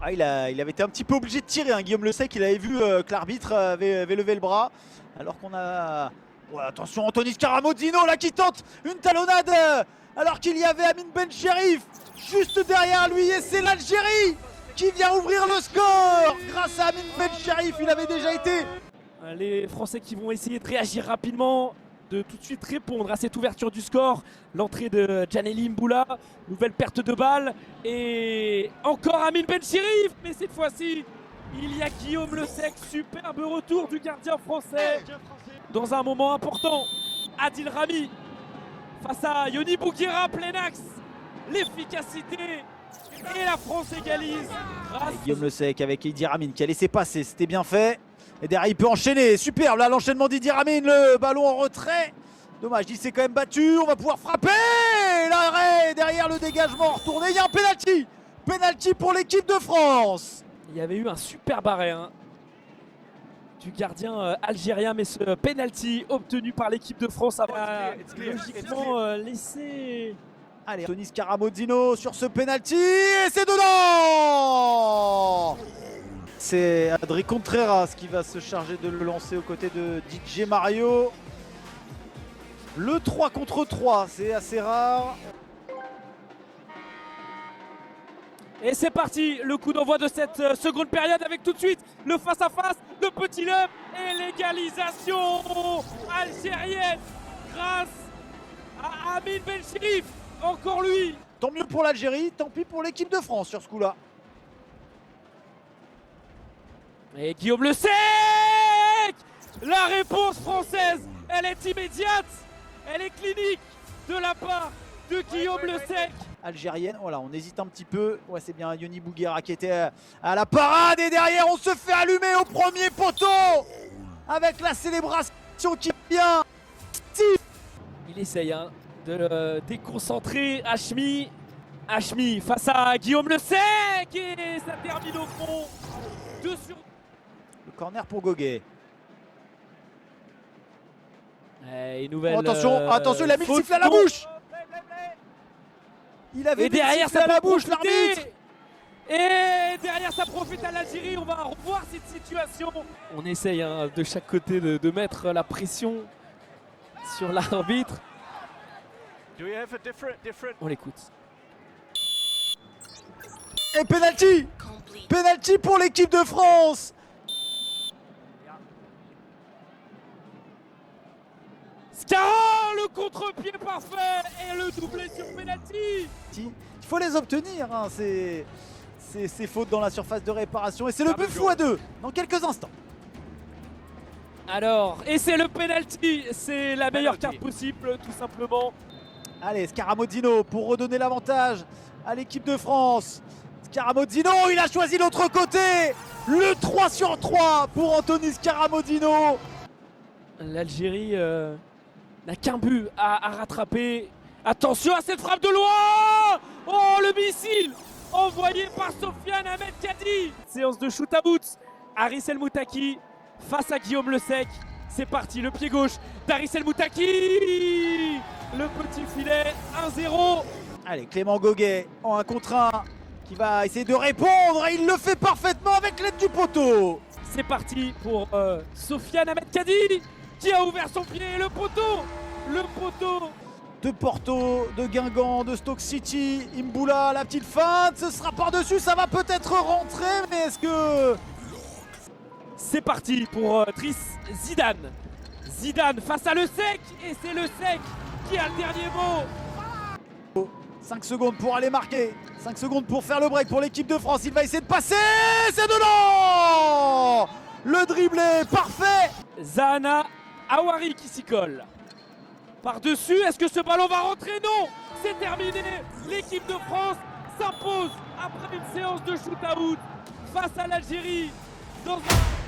Ah, il avait été un petit peu obligé de tirer, hein. Guillaume Le Sec, il avait vu que l'arbitre avait levé le bras. Alors qu'on a... Ouais, attention, Anthony Scaramouzzino là qui tente une talonnade alors qu'il y avait Amine Ben Cherif juste derrière lui. Et c'est l'Algérie qui vient ouvrir le score grâce à Amine Ben Cherif. Il avait déjà été... Les Français qui vont essayer de réagir rapidement, de tout de suite répondre à cette ouverture du score. L'entrée de Djaneli Mboula, nouvelle perte de balle et encore Amine Ben Cherif. Mais cette fois-ci, il y a Guillaume Le Sec, superbe retour du gardien français. Dans un moment important, Adil Rami face à Yoni Bouguera, plein axe. L'efficacité et la France égalise. Et Guillaume Le Sec avec Didier Amine qui a laissé passer, c'était bien fait. Et derrière il peut enchaîner, superbe là l'enchaînement Didier Amine, le ballon en retrait. Dommage, il s'est quand même battu, on va pouvoir frapper. L'arrêt derrière le dégagement retourné, il y a un penalty. Penalty pour l'équipe de France. Il y avait eu un super arrêt du gardien algérien, mais ce penalty obtenu par l'équipe de France a logiquement laissé... Allez, Anthony Scaramouzzino sur ce penalty et c'est dedans. C'est Adri Contreras qui va se charger de le lancer aux côtés de DJ Mario. Le 3 contre 3, c'est assez rare. Et c'est parti, le coup d'envoi de cette seconde période avec tout de suite le face-à-face, le petit lob et l'égalisation algérienne grâce à Amine Ben Cherif. Encore lui. Tant mieux pour l'Algérie, tant pis pour l'équipe de France sur ce coup-là. Et Guillaume Le Sec. La réponse française, elle est immédiate, elle est clinique de la part de Guillaume Le Sec. Algérienne, voilà, on hésite un petit peu. Ouais, c'est bien Yoni Bouguera qui était à la parade et derrière on se fait allumer au premier poteau avec la célébration qui vient. Il essaye de le déconcentrer. Hachmi face à Guillaume Le Sec et ça termine au fond. 2 sur... Le corner pour Goguet. Et nouvelle, attention, il a mis le sifflet à la bouche. Il avait et derrière ça à la bouche l'arbitre. Et derrière ça profite à l'Algérie. On va revoir cette situation. On essaye de chaque côté de mettre la pression sur l'arbitre. On l'écoute. Et penalty. Penalty pour l'équipe de France. Scara, le contre-pied parfait et le doublé sur penalty. Il faut les obtenir, hein. C'est faute dans la surface de réparation et c'est le but x2 dans quelques instants. Alors, et c'est le penalty, c'est la meilleure carte possible tout simplement. Allez, Scaramouzzino pour redonner l'avantage à l'équipe de France. Scaramouzzino, il a choisi l'autre côté. Le 3 sur 3 pour Anthony Scaramouzzino. L'Algérie n'a qu'un but à rattraper. Attention à cette frappe de loin. Oh, le missile envoyé par Sofiane Ahmed Kadi. Séance de shoot à bout. Haris El Moutaki face à Guillaume Le Sec. C'est parti, le pied gauche d'Haris El Moutaki. Le petit filet, 1-0. Allez, Clément Goguet en 1 contre 1 qui va essayer de répondre et il le fait parfaitement avec l'aide du poteau. C'est parti pour Sofiane Ahmed Kadi qui a ouvert son pied. Le poteau de Porto, de Guingamp, de Stoke City, Mboula, la petite feinte, ce sera par-dessus, ça va peut-être rentrer, mais est-ce que... C'est parti pour Driss Zidane. Zidane face à Le Sec, et c'est Le Sec qui a le dernier mot. 5 secondes pour aller marquer, 5 secondes pour faire le break pour l'équipe de France, il va essayer de passer, c'est dedans. Le dribblé parfait. Zahana Awari qui s'y colle. Par-dessus, est-ce que ce ballon va rentrer? Non, c'est terminé. L'équipe de France s'impose après une séance de shoot-out face à l'Algérie dans un...